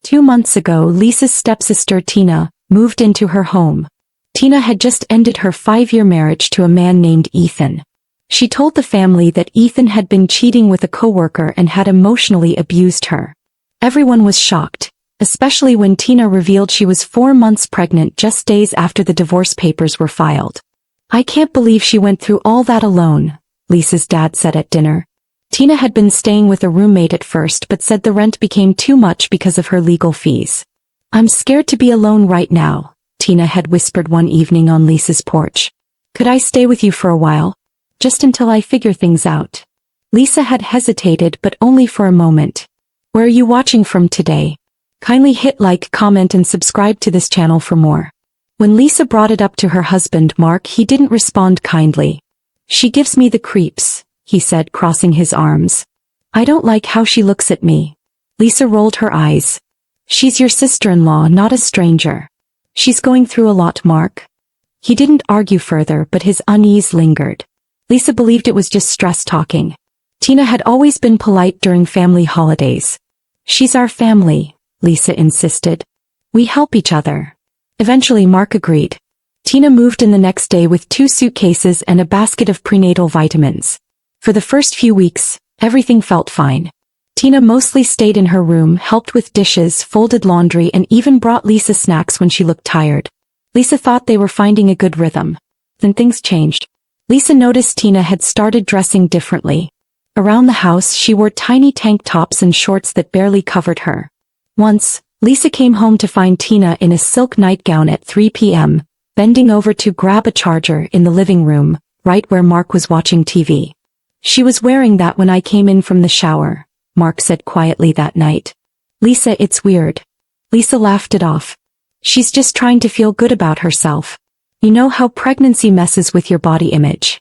2 months ago, Lisa's stepsister Tina moved into her home. Tina had just ended her 5-year marriage to a man named Ethan. She told the family that Ethan had been cheating with a coworker and had emotionally abused her. Everyone was shocked, especially when Tina revealed she was 4 months pregnant just days after the divorce papers were filed. "I can't believe she went through all that alone," Lisa's dad said at dinner. Tina had been staying with a roommate at first but said the rent became too much because of her legal fees. "I'm scared to be alone right now," Tina had whispered one evening on Lisa's porch. "Could I stay with you for a while? Just until I figure things out." Lisa had hesitated, but only for a moment. "Where are you watching from today? Kindly hit like, comment and subscribe to this channel for more." When Lisa brought it up to her husband Mark, he didn't respond kindly. "She gives me the creeps," he said, crossing his arms. "I don't like how she looks at me." Lisa rolled her eyes. "She's your sister-in-law, not a stranger. She's going through a lot, Mark." He didn't argue further, but his unease lingered. Lisa believed it was just stress talking. Tina had always been polite during family holidays. "She's our family," Lisa insisted. "We help each other." Eventually Mark agreed. Tina moved in the next day with 2 suitcases and a basket of prenatal vitamins. For the first few weeks, everything felt fine. Tina mostly stayed in her room, helped with dishes, folded laundry, and even brought Lisa snacks when she looked tired. Lisa thought they were finding a good rhythm. Then things changed. Lisa noticed Tina had started dressing differently. Around the house, she wore tiny tank tops and shorts that barely covered her. Once, Lisa came home to find Tina in a silk nightgown at 3 p.m., bending over to grab a charger in the living room, right where Mark was watching TV. "She was wearing that when I came in from the shower," Mark said quietly that night. "Lisa, it's weird." Lisa laughed it off. "She's just trying to feel good about herself. You know how pregnancy messes with your body image."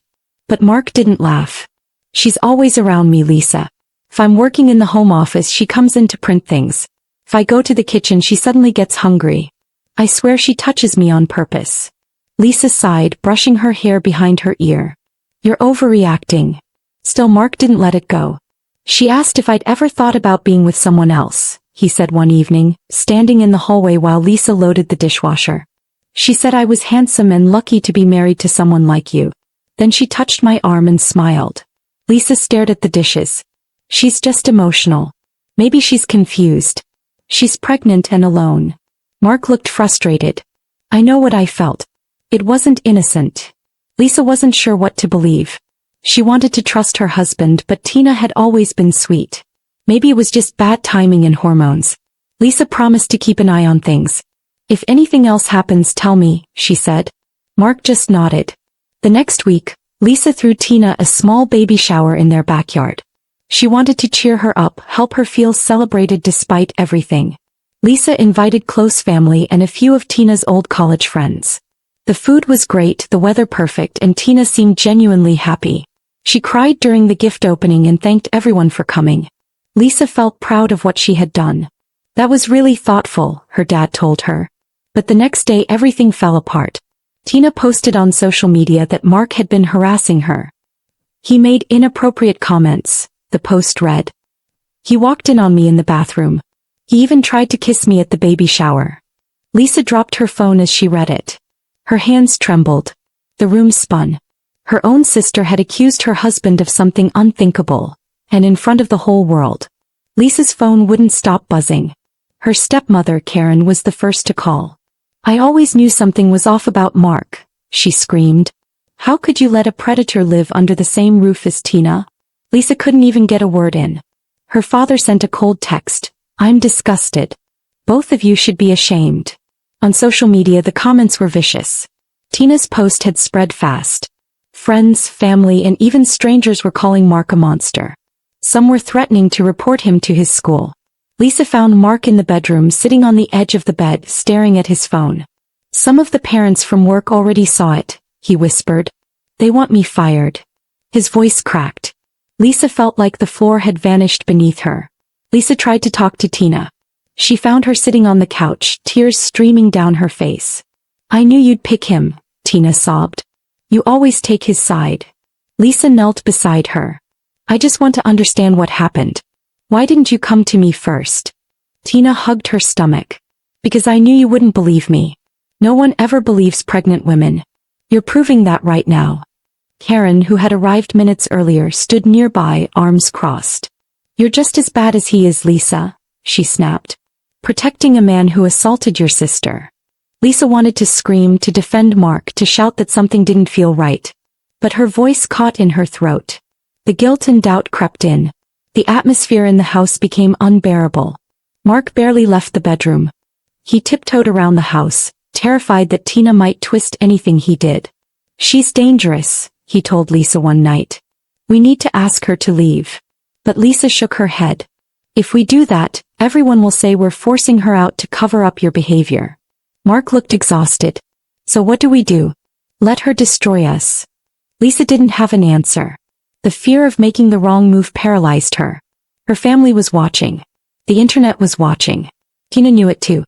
But Mark didn't laugh. "She's always around me, Lisa. If I'm working in the home office, she comes in to print things. If I go to the kitchen, she suddenly gets hungry. I swear she touches me on purpose." Lisa sighed, brushing her hair behind her ear. "You're overreacting." Still, Mark didn't let it go. "She asked if I'd ever thought about being with someone else," he said one evening, standing in the hallway while Lisa loaded the dishwasher. "She said I was handsome and lucky to be married to someone like you." Then she touched my arm and smiled. Lisa stared at the dishes. "She's just emotional. Maybe she's confused. She's pregnant and alone." Mark looked frustrated. "I know what I felt. It wasn't innocent." Lisa wasn't sure what to believe. She wanted to trust her husband, but Tina had always been sweet. Maybe it was just bad timing and hormones. Lisa promised to keep an eye on things. "If anything else happens, tell me," she said. Mark just nodded. The next week, Lisa threw Tina a small baby shower in their backyard. She wanted to cheer her up, help her feel celebrated despite everything. Lisa invited close family and a few of Tina's old college friends. The food was great, the weather perfect, and Tina seemed genuinely happy. She cried during the gift opening and thanked everyone for coming. Lisa felt proud of what she had done. "That was really thoughtful," her dad told her. But the next day everything fell apart. Tina posted on social media that Mark had been harassing her. "He made inappropriate comments," the post read. "He walked in on me in the bathroom. He even tried to kiss me at the baby shower." Lisa dropped her phone as she read it. Her hands trembled. The room spun. Her own sister had accused her husband of something unthinkable, and in front of the whole world. Lisa's phone wouldn't stop buzzing. Her stepmother, Karen, was the first to call. "I always knew something was off about Mark," she screamed. "How could you let a predator live under the same roof as Tina?" Lisa couldn't even get a word in. Her father sent a cold text. "I'm disgusted. Both of you should be ashamed." On social media, the comments were vicious. Tina's post had spread fast. Friends, family, and even strangers were calling Mark a monster. Some were threatening to report him to his school. Lisa found Mark in the bedroom, sitting on the edge of the bed, staring at his phone. "Some of the parents from work already saw it," he whispered. "They want me fired." His voice cracked. Lisa felt like the floor had vanished beneath her. Lisa tried to talk to Tina. She found her sitting on the couch, tears streaming down her face. "I knew you'd pick him," Tina sobbed. "You always take his side." Lisa knelt beside her. "I just want to understand what happened. Why didn't you come to me first?" Tina hugged her stomach. Because I knew you wouldn't believe me. No one ever believes pregnant women. You're proving that right now. Karen, who had arrived minutes earlier, stood nearby, arms crossed. You're just as bad as he is, Lisa, she snapped. Protecting a man who assaulted your sister. Lisa wanted to scream, to defend Mark, to shout that something didn't feel right. But her voice caught in her throat. The guilt and doubt crept in. The atmosphere in the house became unbearable. Mark barely left the bedroom. He tiptoed around the house, terrified that Tina might twist anything he did. She's dangerous, he told Lisa one night. We need to ask her to leave. But Lisa shook her head. If we do that, everyone will say we're forcing her out to cover up your behavior. Mark looked exhausted. So what do we do? Let her destroy us. Lisa didn't have an answer. The fear of making the wrong move paralyzed her. Her family was watching. The internet was watching. Tina knew it too.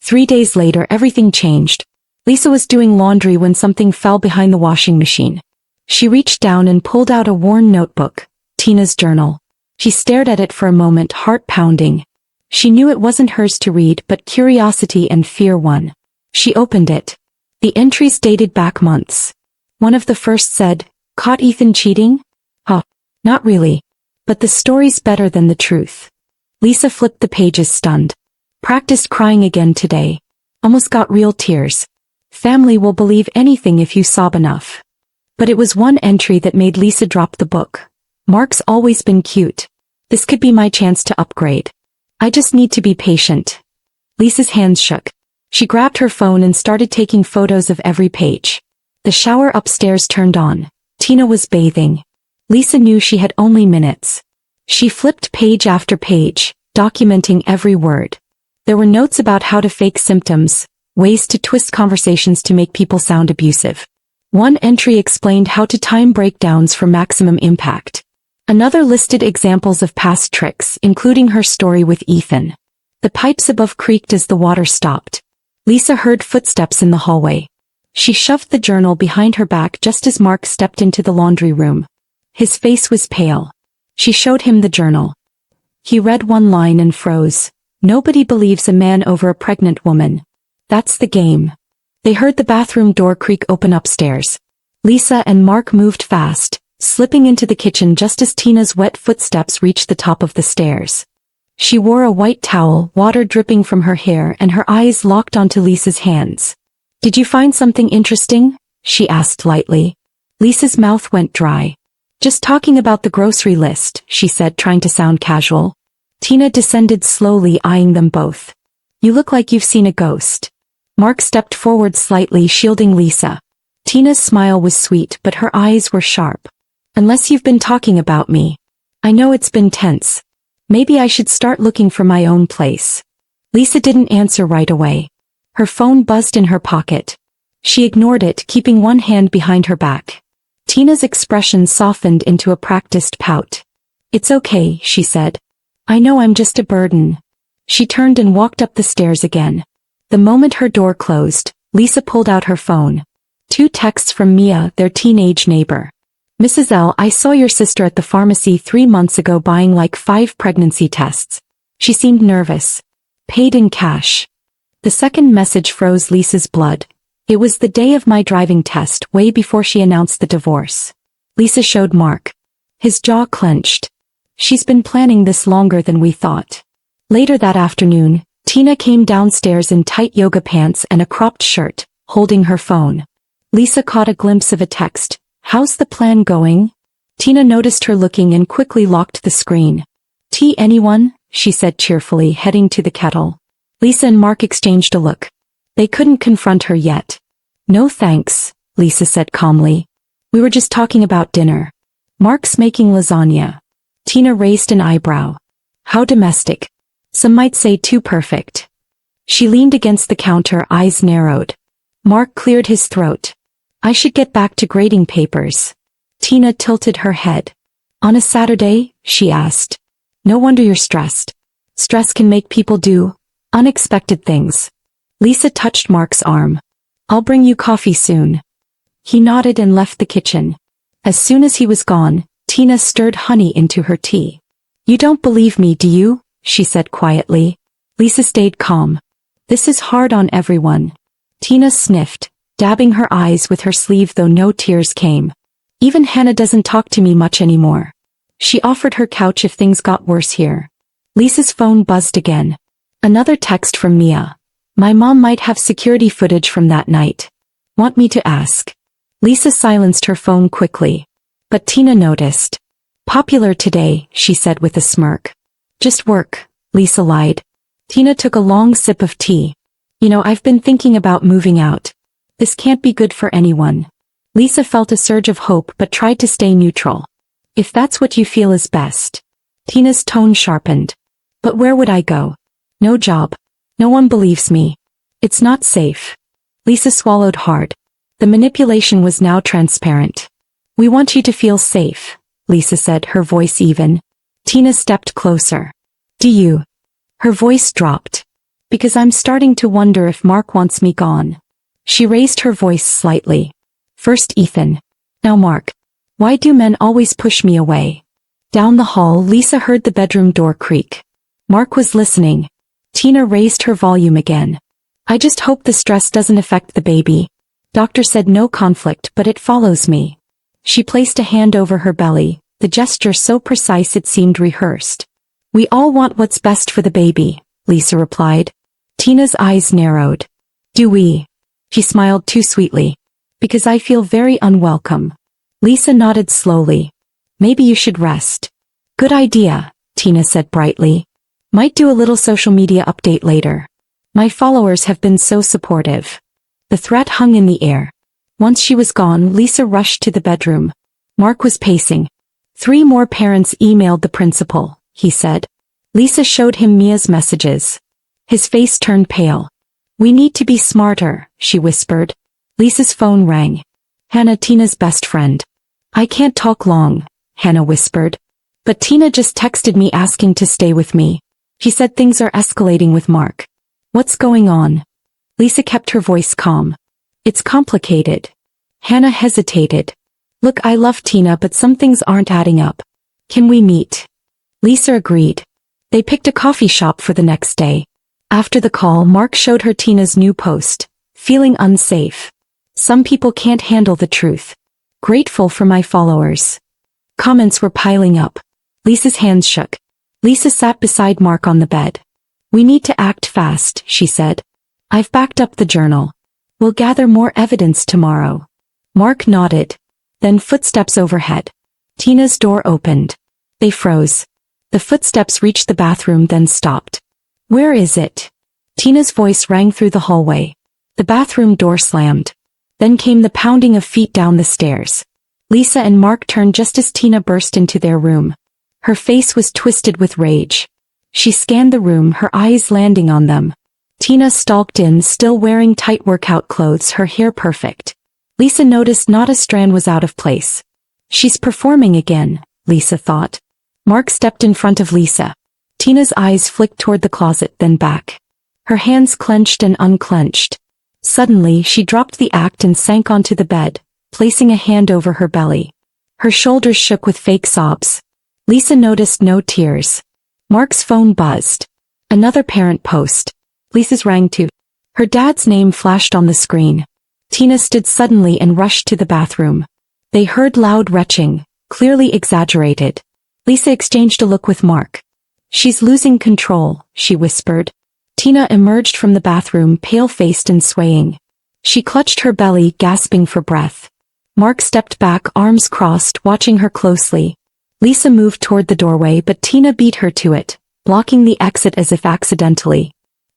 3 days later, everything changed. Lisa was doing laundry when something fell behind the washing machine. She reached down and pulled out a worn notebook, Tina's journal. She stared at it for a moment, heart pounding. She knew it wasn't hers to read, but curiosity and fear won. She opened it. The entries dated back months. One of the first said, "Caught Ethan cheating?" Huh, not really. But the story's better than the truth. Lisa flipped the pages, stunned. Practiced crying again today. Almost got real tears. Family will believe anything if you sob enough. But it was one entry that made Lisa drop the book. Mark's always been cute. This could be my chance to upgrade. I just need to be patient. Lisa's hands shook. She grabbed her phone and started taking photos of every page. The shower upstairs turned on. Tina was bathing. Lisa knew she had only minutes. She flipped page after page, documenting every word. There were notes about how to fake symptoms, ways to twist conversations to make people sound abusive. One entry explained how to time breakdowns for maximum impact. Another listed examples of past tricks, including her story with Ethan. The pipes above creaked as the water stopped. Lisa heard footsteps in the hallway. She shoved the journal behind her back just as Mark stepped into the laundry room. His face was pale. She showed him the journal. He read one line and froze. Nobody believes a man over a pregnant woman. That's the game. They heard the bathroom door creak open upstairs. Lisa and Mark moved fast, slipping into the kitchen just as Tina's wet footsteps reached the top of the stairs. She wore a white towel, water dripping from her hair, and her eyes locked onto Lisa's hands. Did you find something interesting? She asked lightly. Lisa's mouth went dry. Just talking about the grocery list, she said, trying to sound casual. Tina descended slowly, eyeing them both. You look like you've seen a ghost. Mark stepped forward slightly, shielding Lisa. Tina's smile was sweet, but her eyes were sharp. Unless you've been talking about me. I know it's been tense. Maybe I should start looking for my own place. Lisa didn't answer right away. Her phone buzzed in her pocket. She ignored it, keeping one hand behind her back. Tina's expression softened into a practiced pout. It's okay, she said. I know I'm just a burden. She turned and walked up the stairs again. The moment her door closed, Lisa pulled out her phone. 2 texts from Mia, their teenage neighbor. Mrs. L, I saw your sister at the pharmacy 3 months ago buying like 5 pregnancy tests. She seemed nervous. Paid in cash. The second message froze Lisa's blood. It was the day of my driving test, way before she announced the divorce. Lisa showed Mark. His jaw clenched. She's been planning this longer than we thought. Later that afternoon, Tina came downstairs in tight yoga pants and a cropped shirt, holding her phone. Lisa caught a glimpse of a text. How's the plan going? Tina noticed her looking and quickly locked the screen. Tea anyone? She said cheerfully, heading to the kettle. Lisa and Mark exchanged a look. They couldn't confront her yet. No thanks, Lisa said calmly. We were just talking about dinner. Mark's making lasagna. Tina raised an eyebrow. How domestic. Some might say too perfect. She leaned against the counter, eyes narrowed. Mark cleared his throat. I should get back to grading papers. Tina tilted her head. On a Saturday? She asked. No wonder you're stressed. Stress can make people do unexpected things. Lisa touched Mark's arm. I'll bring you coffee soon. He nodded and left the kitchen. As soon as he was gone, Tina stirred honey into her tea. You don't believe me, do you? She said quietly. Lisa stayed calm. This is hard on everyone. Tina sniffed, dabbing her eyes with her sleeve though no tears came. Even Hannah doesn't talk to me much anymore. She offered her couch if things got worse here. Lisa's phone buzzed again. Another text from Mia. My mom might have security footage from that night. Want me to ask? Lisa silenced her phone quickly. But Tina noticed. Popular today, she said with a smirk. Just work, Lisa lied. Tina took a long sip of tea. You know, I've been thinking about moving out. This can't be good for anyone. Lisa felt a surge of hope but tried to stay neutral. If that's what you feel is best. Tina's tone sharpened. But where would I go? No job. No one believes me. It's not safe. Lisa swallowed hard. The manipulation was now transparent. We want you to feel safe, Lisa said, her voice even. Tina stepped closer. Do you? Her voice dropped. Because I'm starting to wonder if Mark wants me gone. She raised her voice slightly. First Ethan. Now Mark. Why do men always push me away? Down the hall, Lisa heard the bedroom door creak. Mark was listening. Tina raised her volume again. I just hope the stress doesn't affect the baby. Doctor said no conflict, but it follows me. She placed a hand over her belly, the gesture so precise it seemed rehearsed. We all want what's best for the baby, Lisa replied. Tina's eyes narrowed. Do we? She smiled too sweetly. Because I feel very unwelcome. Lisa nodded slowly. Maybe you should rest. Good idea, Tina said brightly. Might do a little social media update later. My followers have been so supportive. The threat hung in the air. Once she was gone, Lisa rushed to the bedroom. Mark was pacing. 3 more parents emailed the principal, he said. Lisa showed him Mia's messages. His face turned pale. We need to be smarter, she whispered. Lisa's phone rang. Hannah, Tina's best friend. I can't talk long, Hannah whispered. But Tina just texted me asking to stay with me. She said things are escalating with Mark. What's going on? Lisa kept her voice calm. It's complicated. Hannah hesitated. Look, I love Tina, but some things aren't adding up. Can we meet? Lisa agreed. They picked a coffee shop for the next day. After the call, Mark showed her Tina's new post. Feeling unsafe. Some people can't handle the truth. Grateful for my followers. Comments were piling up. Lisa's hands shook. Lisa sat beside Mark on the bed. We need to act fast, she said. I've backed up the journal. We'll gather more evidence tomorrow. Mark nodded. Then footsteps overhead. Tina's door opened. They froze. The footsteps reached the bathroom then stopped. Where is it? Tina's voice rang through the hallway. The bathroom door slammed. Then came the pounding of feet down the stairs. Lisa and Mark turned just as Tina burst into their room. Her face was twisted with rage. She scanned the room, her eyes landing on them. Tina stalked in, still wearing tight workout clothes, her hair perfect. Lisa noticed not a strand was out of place. She's performing again, Lisa thought. Mark stepped in front of Lisa. Tina's eyes flicked toward the closet, then back. Her hands clenched and unclenched. Suddenly, she dropped the act and sank onto the bed, placing a hand over her belly. Her shoulders shook with fake sobs. Lisa noticed no tears. Mark's phone buzzed. Another parent post. Lisa's rang too. Her dad's name flashed on the screen. Tina stood suddenly and rushed to the bathroom. They heard loud retching, clearly exaggerated. Lisa exchanged a look with Mark. She's losing control, she whispered. Tina emerged from the bathroom, pale-faced and swaying. She clutched her belly, gasping for breath. Mark stepped back, arms crossed, watching her closely. Lisa moved toward the doorway, but Tina beat her to it, blocking the exit as if accidentally.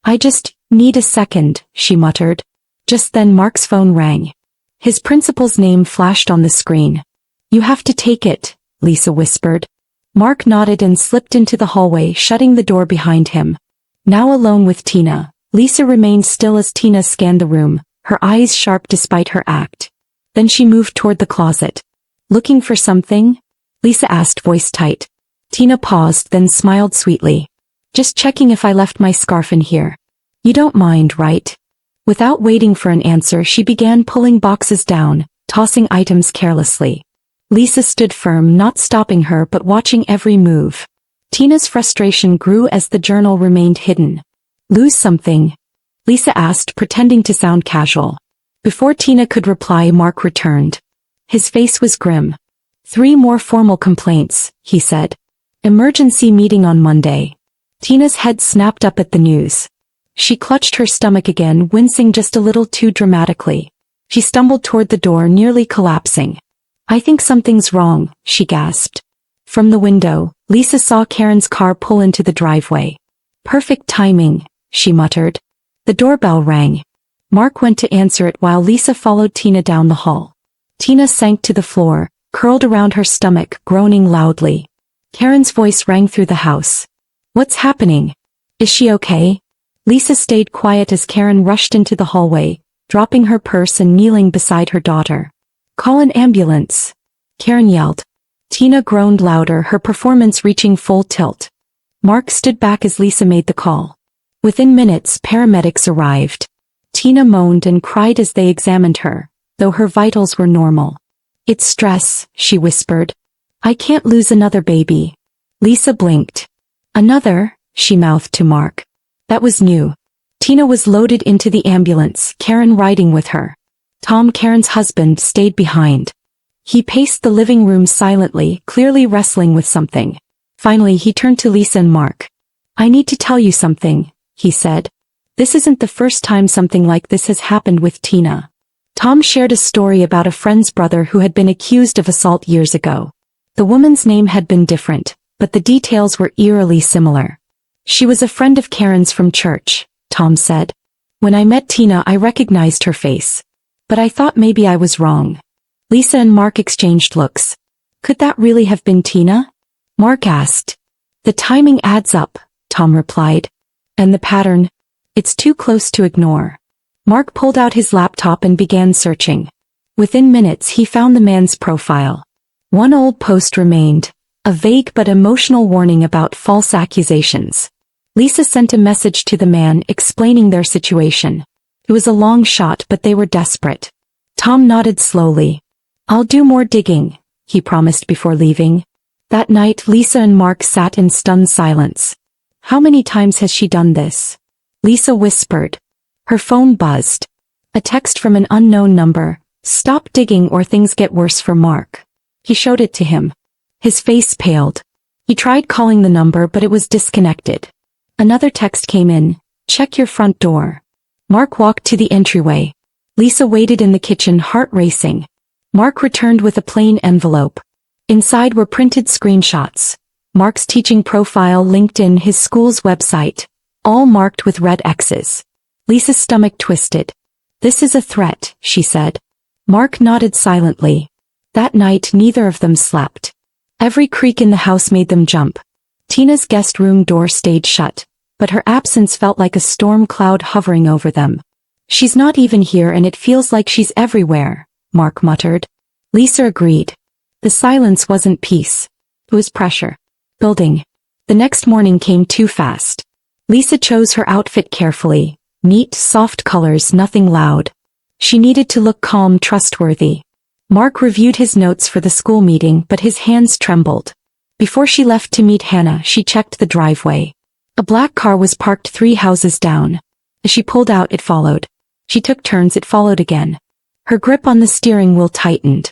I just need a second, she muttered. Just then Mark's phone rang. His principal's name flashed on the screen. You have to take it, Lisa whispered. Mark nodded and slipped into the hallway, shutting the door behind him. Now alone with Tina, Lisa remained still as Tina scanned the room, her eyes sharp despite her act. Then she moved toward the closet. Looking for something? Lisa asked, voice tight. Tina paused, then smiled sweetly. Just checking if I left my scarf in here. You don't mind, right? Without waiting for an answer, she began pulling boxes down, tossing items carelessly. Lisa stood firm, not stopping her but watching every move. Tina's frustration grew as the journal remained hidden. Lose something? Lisa asked, pretending to sound casual. Before Tina could reply, Mark returned. His face was grim. 3 more formal complaints, he said. Emergency meeting on Monday. Tina's head snapped up at the news. She clutched her stomach again, wincing just a little too dramatically. She stumbled toward the door, nearly collapsing. I think something's wrong, she gasped. From the window, Lisa saw Karen's car pull into the driveway. Perfect timing, she muttered. The doorbell rang. Mark went to answer it while Lisa followed Tina down the hall. Tina sank to the floor, curled around her stomach, groaning loudly. Karen's voice rang through the house. What's happening? Is she okay? Lisa stayed quiet as Karen rushed into the hallway, dropping her purse and kneeling beside her daughter. Call an ambulance, Karen yelled. Tina groaned louder, her performance reaching full tilt. Mark stood back as Lisa made the call. Within minutes, paramedics arrived. Tina moaned and cried as they examined her, though her vitals were normal. It's stress, she whispered. I can't lose another baby. Lisa blinked. Another, she mouthed to Mark. That was new. Tina was loaded into the ambulance, Karen riding with her. Tom, Karen's husband, stayed behind. He paced the living room silently, clearly wrestling with something. Finally, he turned to Lisa and Mark. I need to tell you something, he said. This isn't the first time something like this has happened with Tina. Tom shared a story about a friend's brother who had been accused of assault years ago. The woman's name had been different, but the details were eerily similar. She was a friend of Karen's from church, Tom said. When I met Tina, I recognized her face. But I thought maybe I was wrong. Lisa and Mark exchanged looks. Could that really have been Tina? Mark asked. The timing adds up, Tom replied. And the pattern? It's too close to ignore. Mark pulled out his laptop and began searching. Within minutes he found the man's profile. One old post remained, a vague but emotional warning about false accusations. Lisa sent a message to the man explaining their situation. It was a long shot, but they were desperate. Tom nodded slowly. I'll do more digging, he promised before leaving. That night Lisa and Mark sat in stunned silence. How many times has she done this? Lisa whispered. Her phone buzzed. A text from an unknown number. Stop digging or things get worse for Mark. He showed it to him. His face paled. He tried calling the number, but it was disconnected. Another text came in. Check your front door. Mark walked to the entryway. Lisa waited in the kitchen, heart racing. Mark returned with a plain envelope. Inside were printed screenshots. Mark's teaching profile, LinkedIn, his school's website, all marked with red X's. Lisa's stomach twisted. This is a threat, she said. Mark nodded silently. That night neither of them slept. Every creak in the house made them jump. Tina's guest room door stayed shut, but her absence felt like a storm cloud hovering over them. She's not even here and it feels like she's everywhere, Mark muttered. Lisa agreed. The silence wasn't peace. It was pressure. Building. The next morning came too fast. Lisa chose her outfit carefully. Neat, soft colors, nothing loud. She needed to look calm, trustworthy. Mark reviewed his notes for the school meeting, but his hands trembled. Before she left to meet Hannah, she checked the driveway. A black car was parked 3 houses down. As she pulled out, it followed. She took turns, it followed again. Her grip on the steering wheel tightened.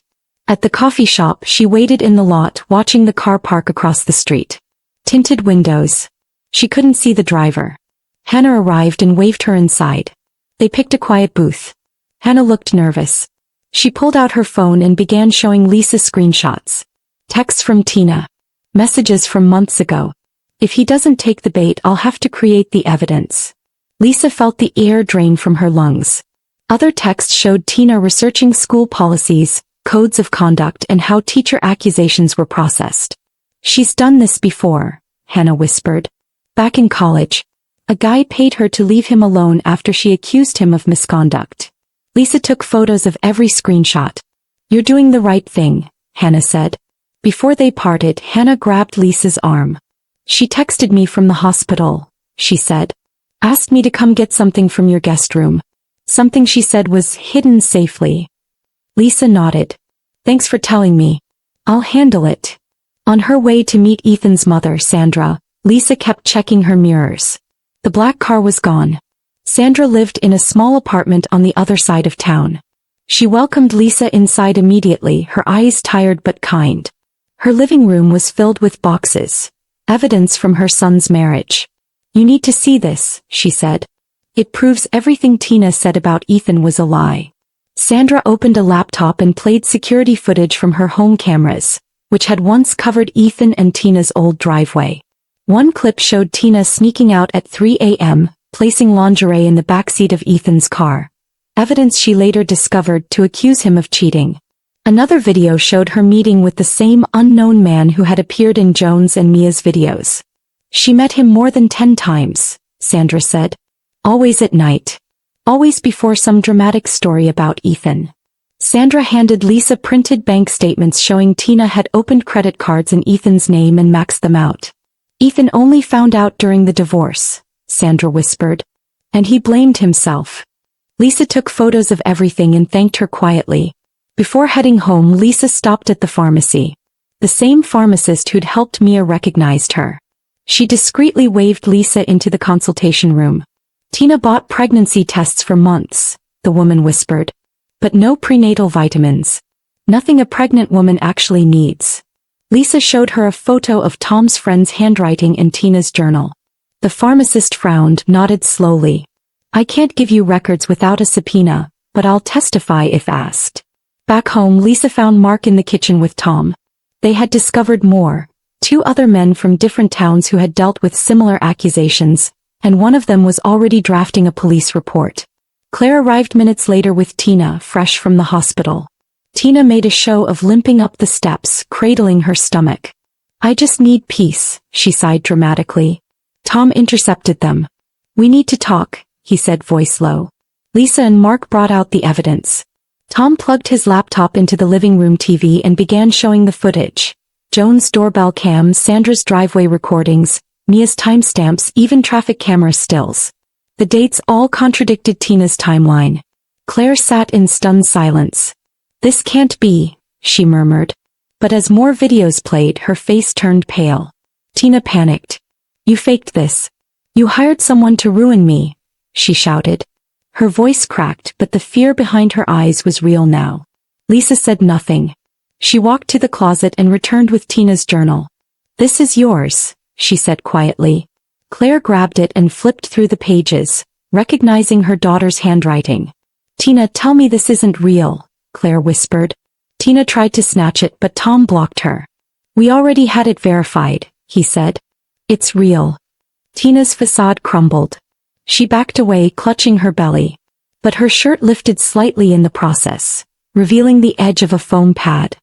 At the coffee shop, she waited in the lot, watching the car park across the street. Tinted windows. She couldn't see the driver. Hannah arrived and waved her inside. They picked a quiet booth. Hannah looked nervous. She pulled out her phone and began showing Lisa screenshots. Texts from Tina. Messages from months ago. If he doesn't take the bait, I'll have to create the evidence. Lisa felt the air drain from her lungs. Other texts showed Tina researching school policies, codes of conduct, and how teacher accusations were processed. She's done this before, Hannah whispered. Back in college. A guy paid her to leave him alone after she accused him of misconduct. Lisa took photos of every screenshot. You're doing the right thing, Hannah said. Before they parted, Hannah grabbed Lisa's arm. She texted me from the hospital, she said. Asked me to come get something from your guest room. Something she said was hidden safely. Lisa nodded. Thanks for telling me. I'll handle it. On her way to meet Ethan's mother, Sandra, Lisa kept checking her mirrors. The black car was gone. Sandra lived in a small apartment on the other side of town. She welcomed Lisa inside immediately, her eyes tired but kind. Her living room was filled with boxes, evidence from her son's marriage. "You need to see this," she said. "It proves everything Tina said about Ethan was a lie." Sandra opened a laptop and played security footage from her home cameras, which had once covered Ethan and Tina's old driveway. One clip showed Tina sneaking out at 3 a.m., placing lingerie in the backseat of Ethan's car, evidence she later discovered to accuse him of cheating. Another video showed her meeting with the same unknown man who had appeared in Jones and Mia's videos. She met him more than 10 times, Sandra said. Always at night. Always before some dramatic story about Ethan. Sandra handed Lisa printed bank statements showing Tina had opened credit cards in Ethan's name and maxed them out. "Ethan only found out during the divorce," Sandra whispered. "And he blamed himself." Lisa took photos of everything and thanked her quietly. Before heading home, Lisa stopped at the pharmacy. The same pharmacist who'd helped Mia recognized her. She discreetly waved Lisa into the consultation room. "Tina bought pregnancy tests for months," the woman whispered. "But no prenatal vitamins. Nothing a pregnant woman actually needs." Lisa showed her a photo of Tom's friend's handwriting in Tina's journal. The pharmacist frowned, nodded slowly. "I can't give you records without a subpoena, but I'll testify if asked." Back home, Lisa found Mark in the kitchen with Tom. They had discovered more, 2 other men from different towns who had dealt with similar accusations, and one of them was already drafting a police report. Claire arrived minutes later with Tina, fresh from the hospital. Tina made a show of limping up the steps, cradling her stomach. "I just need peace," she sighed dramatically. Tom intercepted them. "We need to talk," he said, voice low. Lisa and Mark brought out the evidence. Tom plugged his laptop into the living room TV and began showing the footage. Joan's doorbell cam, Sandra's driveway recordings, Mia's timestamps, even traffic camera stills. The dates all contradicted Tina's timeline. Claire sat in stunned silence. "This can't be," she murmured. But as more videos played, her face turned pale. Tina panicked. "You faked this. You hired someone to ruin me," she shouted. Her voice cracked, but the fear behind her eyes was real now. Lisa said nothing. She walked to the closet and returned with Tina's journal. "This is yours," she said quietly. Claire grabbed it and flipped through the pages, recognizing her daughter's handwriting. "Tina, tell me this isn't real," Claire whispered. Tina tried to snatch it, but Tom blocked her. "We already had it verified," he said. "It's real." Tina's facade crumbled. She backed away, clutching her belly. But her shirt lifted slightly in the process, revealing the edge of a foam pad.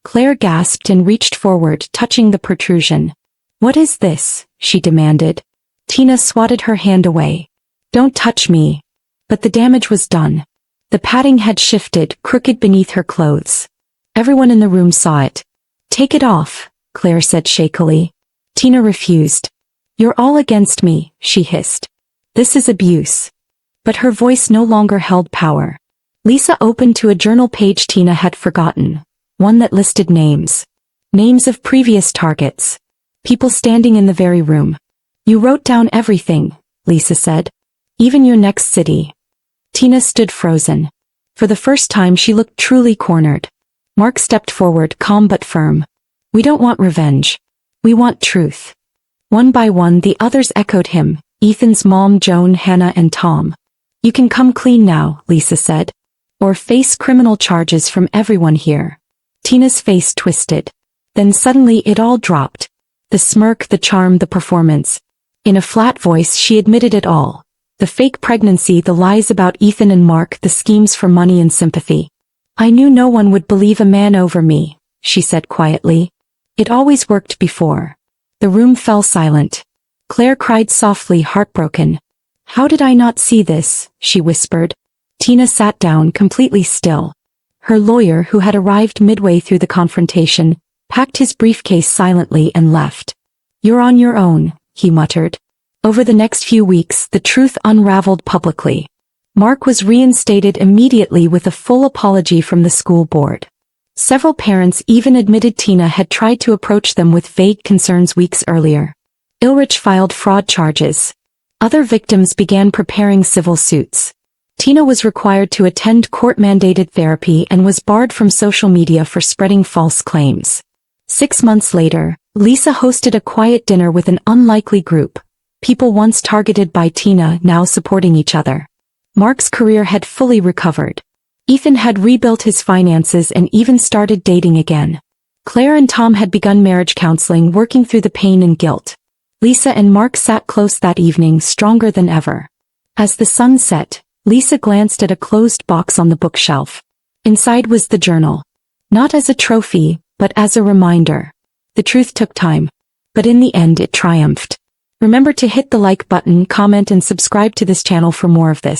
Claire gasped and reached forward, touching the protrusion. "What is this?" she demanded. Tina swatted her hand away. "Don't touch me." But the damage was done. The padding had shifted, crooked beneath her clothes. Everyone in the room saw it. "Take it off," Claire said shakily. Tina refused. "You're all against me," she hissed. "This is abuse." But her voice no longer held power. Lisa opened to a journal page Tina had forgotten, one that listed names. Names of previous targets. People standing in the very room. "You wrote down everything," Lisa said. "Even your next city." Tina stood frozen. For the first time she looked truly cornered. Mark stepped forward, calm but firm. "We don't want revenge. We want truth." One by one the others echoed him, Ethan's mom, Joan, Hannah and Tom. "You can come clean now," Lisa said. "Or face criminal charges from everyone here." Tina's face twisted. Then suddenly it all dropped. The smirk, the charm, the performance. In a flat voice she admitted it all. The fake pregnancy, the lies about Ethan and Mark, the schemes for money and sympathy. "I knew no one would believe a man over me," she said quietly. "It always worked before." The room fell silent. Claire cried softly, heartbroken. "How did I not see this?" she whispered. Tina sat down, completely still. Her lawyer, who had arrived midway through the confrontation, packed his briefcase silently and left. "You're on your own," he muttered. Over the next few weeks, the truth unraveled publicly. Mark was reinstated immediately with a full apology from the school board. Several parents even admitted Tina had tried to approach them with vague concerns weeks earlier. Ulrich filed fraud charges. Other victims began preparing civil suits. Tina was required to attend court-mandated therapy and was barred from social media for spreading false claims. 6 months later, Lisa hosted a quiet dinner with an unlikely group. People once targeted by Tina now supporting each other. Mark's career had fully recovered. Ethan had rebuilt his finances and even started dating again. Claire and Tom had begun marriage counseling, working through the pain and guilt. Lisa and Mark sat close that evening, stronger than ever. As the sun set, Lisa glanced at a closed box on the bookshelf. Inside was the journal. Not as a trophy, but as a reminder. The truth took time. But in the end it triumphed. Remember to hit the like button, comment and subscribe to this channel for more of this.